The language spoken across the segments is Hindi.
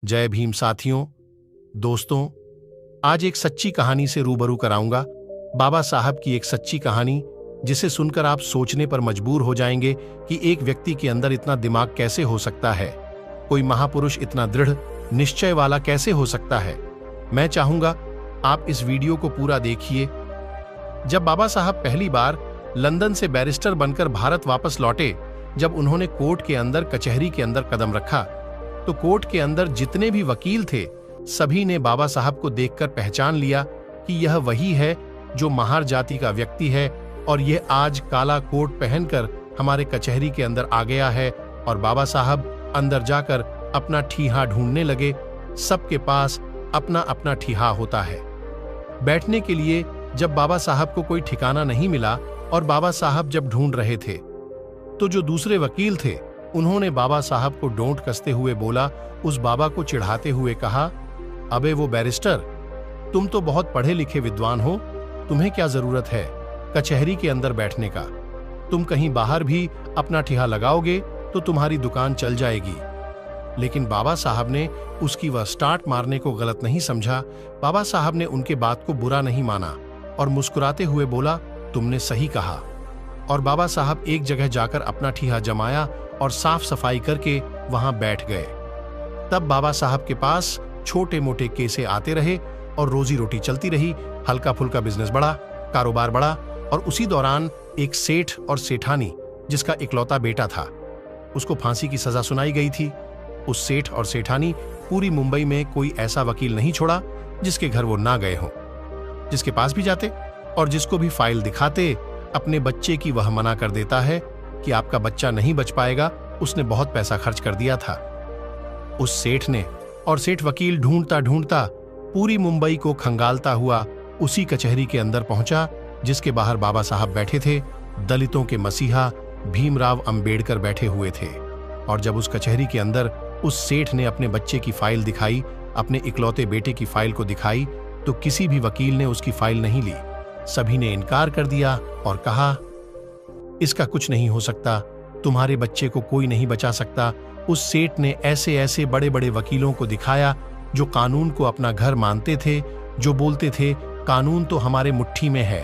जय भीम साथियों, दोस्तों, आज एक सच्ची कहानी से रूबरू कराऊंगा। बाबा साहब की एक सच्ची कहानी जिसे सुनकर आप सोचने पर मजबूर हो जाएंगे कि एक व्यक्ति के अंदर इतना दिमाग कैसे हो सकता है, कोई महापुरुष इतना दृढ़ निश्चय वाला कैसे हो सकता है। मैं चाहूंगा आप इस वीडियो को पूरा देखिए। जब बाबा साहब पहली बार लंदन से बैरिस्टर बनकर भारत वापस लौटे, जब उन्होंने कोर्ट के अंदर, कचहरी के अंदर कदम रखा, तो कोर्ट के अंदर जितने भी वकील थे सभी ने बाबा साहब को देखकर पहचान लिया कि यह वही है जो महार जाति का व्यक्ति है और यह आज काला कोट पहनकर हमारे कचहरी के अंदर आ गया है। और बाबा साहब अंदर जाकर अपना ठीहा ढूंढने लगे। सबके पास अपना अपना ठीहा होता है। बैठने के लिए जब बाबा साहब को कोई ठिकाना नहीं मिला और बाबा साहब जब ढूंढ रहे थे, तो जो दूसरे वकील थे उन्होंने बाबा साहब को डोंट कसते हुए बोला, उस बाबा को चिढ़ाते हुए कहा, अबे वो बैरिस्टर, तुम तो बहुत पढ़े लिखे विद्वान हो, तुम्हें क्या जरूरत है कचहरी के अंदर बैठने का? तुम कहीं बाहर भी अपना ठिहा लगाओगे तो तुम्हारी दुकान चल जाएगी। लेकिन बाबा साहब ने उसकी वह स्टार्ट मारने को गलत नहीं समझा। बाबा साहब ने उनके बात को बुरा नहीं माना और मुस्कुराते हुए बोला, तुमने सही कहा। और बाबा साहब एक जगह जाकर अपना ठिहा जमाया और साफ सफाई करके वहां बैठ गए। तब बाबा साहब के पास छोटे मोटे केसे आते रहे और रोजी रोटी चलती रही। हल्का फुल्का बिजनेस बढ़ा, कारोबार बढ़ा। और उसी दौरान एक सेठ और सेठानी जिसका इकलौता बेटा था, उसको फांसी की सजा सुनाई गई थी। उस सेठ और सेठानी पूरी मुंबई में कोई ऐसा वकील नहीं छोड़ा जिसके घर वो ना गए हों। जिसके पास भी जाते और जिसको भी फाइल दिखाते, अपने बच्चे की वह मना कर देता है कि आपका बच्चा नहीं बच पाएगा, उसने बहुत पैसा खर्च कर दिया था। उस सेठ ने और सेठ वकील ढूंढता ढूंढता पूरी मुंबई को खंगालता हुआ उसी कचहरी के अंदर पहुंचा जिसके बाहर बाबा साहब बैठे थे। दलितों के मसीहा भीमराव अंबेडकर बैठे हुए थे। और जब उस कचहरी के अंदर उस सेठ ने अपने बच्चे की फाइल दिखाई, अपने इकलौते बेटे की फाइल को दिखाई, तो किसी भी वकील ने उसकी फाइल नहीं ली। सभी ने इनकार कर दिया और कहा, इसका कुछ नहीं हो सकता, तुम्हारे बच्चे को कोई नहीं बचा सकता। उस सेठ ने ऐसे ऐसे बड़े बड़े वकीलों को दिखाया जो कानून को अपना घर मानते थे, जो बोलते थे कानून तो हमारे मुट्ठी में है।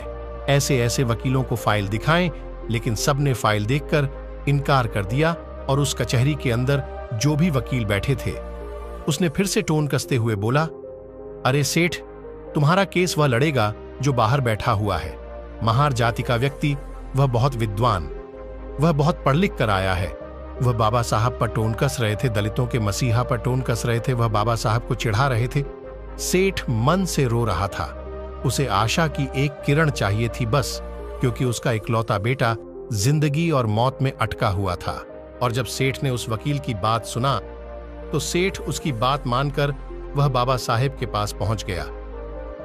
ऐसे ऐसे वकीलों को फाइल दिखाएं, लेकिन सबने फाइल देखकर इनकार कर दिया। और उस कचहरी के अंदर जो भी वकील बैठे थे, उसने फिर से टोन कसते हुए बोला, अरे सेठ, तुम्हारा केस वह लड़ेगा जो बाहर बैठा हुआ है। महार जाति का व्यक्ति, वह बहुत विद्वान, वह बहुत पढ़ लिख कर आया है। वह बाबा साहब पर टोन कस रहे थे, दलितों के मसीहा पर टोन कस रहे थे, वह बाबा साहब को चिढ़ा रहे थे। सेठ मन से रो रहा था। उसे आशा की एक किरण चाहिए थी बस, क्योंकि उसका इकलौता बेटा जिंदगी और मौत में अटका हुआ था। और जब सेठ ने उस वकील की बात सुना, तो सेठ उसकी बात मानकर वह बाबा साहेब के पास पहुंच गया।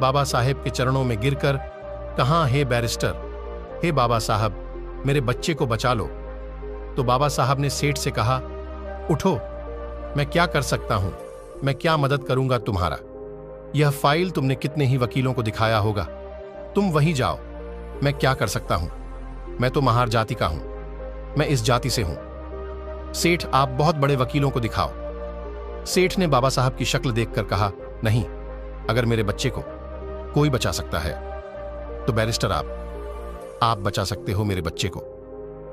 बाबा साहेब के चरणों में गिरकर कहा, हे बैरिस्टर, हे बाबा साहब, मेरे बच्चे को बचा लो। तो बाबा साहब ने सेठ से कहा, उठो, मैं क्या कर सकता हूं, मैं क्या मदद करूंगा तुम्हारा। यह फाइल तुमने कितने ही वकीलों को दिखाया होगा, तुम वहीं जाओ, मैं क्या कर सकता हूं। मैं तो महार जाति का हूं, मैं इस जाति से हूं। सेठ, आप बहुत बड़े वकीलों को दिखाओ। सेठ ने बाबा साहब की शक्ल देखकर कहा, नहीं, अगर मेरे बच्चे को कोई बचा सकता है तो बैरिस्टर आप बचा सकते हो मेरे बच्चे को,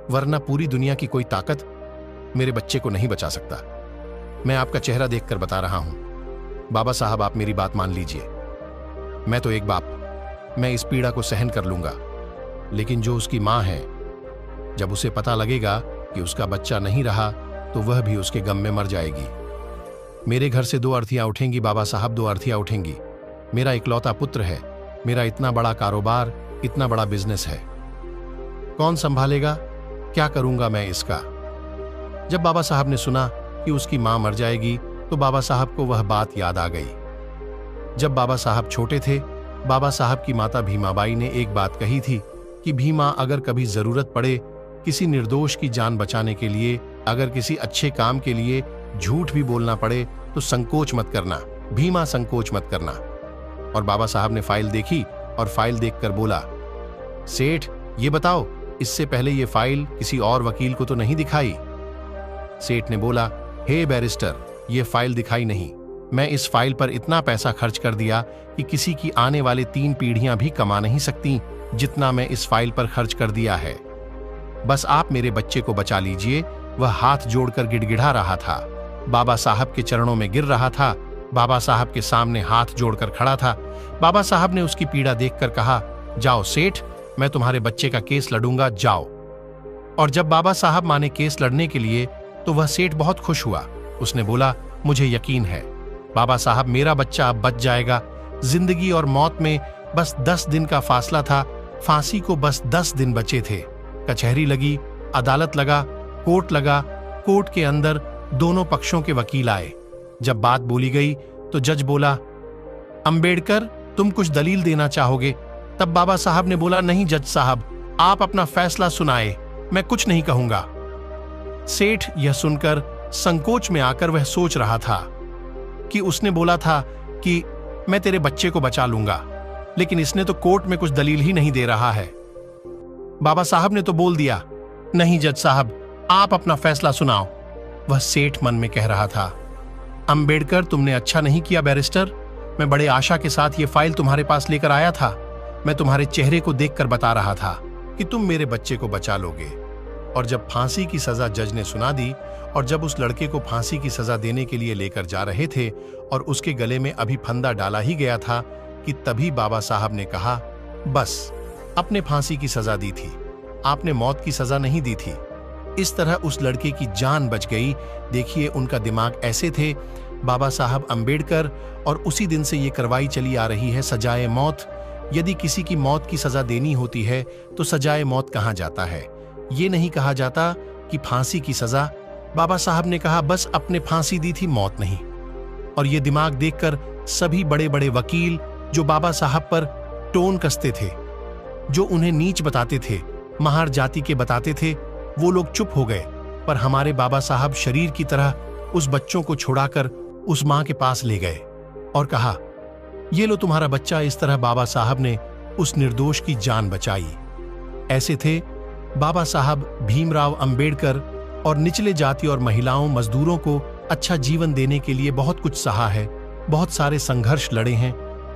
वरना पूरी दुनिया की कोई ताकत मेरे बच्चे को नहीं बचा सकता। मैं आपका चेहरा देखकर बता रहा हूं। बाबा साहब, आप मेरी बात मान लीजिए। मैं तो एक बाप, मैं इस पीड़ा को सहन कर लूंगा, लेकिन जो उसकी मां है, जब उसे पता लगेगा कि उसका बच्चा नहीं रहा, तो वह भी उसके गम में मर जाएगी। मेरे घर से 2 अर्थियां उठेंगी बाबा साहब, 2 अर्थियां उठेंगी। मेरा इकलौता पुत्र है, मेरा इतना बड़ा कारोबार, इतना बड़ा बिजनेस है, कौन संभालेगा? क्या करूंगा मैं इसका? जब बाबा साहब ने सुना कि उसकी मां मर जाएगी, तो बाबा साहब को वह बात याद आ गई। जब बाबा साहब छोटे थे, बाबा साहब की माता भीमाबाई ने एक बात कही थी कि भीमा, अगर कभी जरूरत पड़े किसी निर्दोष की जान बचाने के लिए, अगर किसी अच्छे काम के लिए झूठ भी बोलना पड़े, तो संकोच मत करना भीमा, संकोच मत करना। और बाबा साहब ने फाइल देखी और फाइल देखकर बोला, सेठ, ये बताओ, इससे पहले ये फाइल किसी और वकील को तो नहीं दिखाई? सेठ ने बोला, हे बैरिस्टर, ये फाइल दिखाई नहीं, मैं इस फाइल पर इतना पैसा खर्च कर दिया कि किसी की आने वाले 3 पीढ़ियां भी कमा नहीं सकती जितना मैं इस फाइल पर खर्च कर दिया है। बस आप मेरे बच्चे को बचा लीजिए। वह हाथ जोड़कर गिड़गिड़ा रहा था। बाबा साहब के चरणों में गिर रहा था। बाबा साहब के सामने हाथ जोड़कर खड़ा था। बाबा साहब ने उसकी पीड़ा देखकर कहा, जाओ सेठ, मैं तुम्हारे बच्चे का केस लड़ूंगा, जाओ। और जब बाबा साहब माने केस लड़ने के लिए तो वह सेठ बहुत खुश हुआ। उसने बोला, मुझे यकीन है बाबा साहब, मेरा बच्चा अब बच जाएगा। जिंदगी और मौत में बस 10 दिन का फासला था। फांसी को बस 10 दिन बचे थे। कचहरी लगी, अदालत लगा, कोर्ट लगा। कोर्ट के अंदर दोनों पक्षों के वकील आए। जब बात बोली गई तो जज बोला, अंबेडकर, तुम कुछ दलील देना चाहोगे? तब बाबा साहब ने बोला, नहीं जज साहब, आप अपना फैसला सुनाए, मैं कुछ नहीं कहूंगा। सेठ यह सुनकर संकोच में आकर वह सोच रहा था कि उसने बोला था कि मैं तेरे बच्चे को बचा लूंगा, लेकिन इसने तो कोर्ट में कुछ दलील ही नहीं दे रहा है। बाबा साहब ने तो बोल दिया, नहीं जज साहब, आप अपना फैसला सुनाओ। वह सेठ मन में कह रहा था, अंबेडकर, तुमने अच्छा नहीं किया बैरिस्टर। मैं बड़े आशा के साथ ये फाइल तुम्हारे पास लेकर आया था। मैं तुम्हारे चेहरे को देखकर बता रहा था कि तुम मेरे बच्चे को बचा लोगे। और जब फांसी की सजा जज ने सुना दी और जब उस लड़के को फांसी की सजा देने के लिए लेकर जा रहे थे और उसके गले में अभी फंदा डाला ही गया था कि तभी बाबा साहब ने कहा, बस, आपने फांसी की सजा दी थी, आपने मौत की सजा नहीं दी थी। इस तरह उस लड़के की जान बच गई। देखिए, उनका दिमाग ऐसे थे बाबा साहब अंबेडकर, और उसी दिन से ये करवाई चली आ रही है सजाए मौत। यदि किसी की मौत की सजा देनी होती है तो सजाए मौत कहा जाता है। ये नहीं कहा जाता कि फांसी की सजा। बाबा साहब ने कहा, बस अपने फांसी दी थी, मौत नहीं। और ये दिमाग देखकर सभी बड़े बड़े वकील जो बाबा साहब पर टोन कसते थे, जो उन्हें नीच बताते थे, महार जाति के बताते थे, वो लोग चुप हो गए। पर हमारे बाबा साहब शरीर की तरह उस बच्चों को छुड़ाकर उस मां के पास ले गए और कहा, ये लो तुम्हारा बच्चा। इस तरह बाबा साहब ने उस निर्दोष की जान बचाई। ऐसे थे बाबा साहब भीमराव अंबेडकर, और निचले जाति और महिलाओं, मजदूरों को अच्छा जीवन देने के लिए बहुत कुछ सहा है, बहुत सारे संघर्ष लड़े हैं।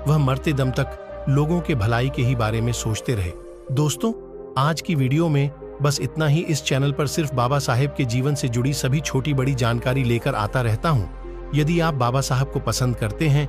वह मरते दम तक लोगों के भलाई के ही बारे में सोचते रहे। दोस्तों, आज की वीडियो में बस इतना ही। इस चैनल पर सिर्फ बाबा साहेब के जीवन से जुड़ी सभी छोटी बड़ी जानकारी लेकर आता रहता हूं। यदि आप बाबा साहब को पसंद करते हैं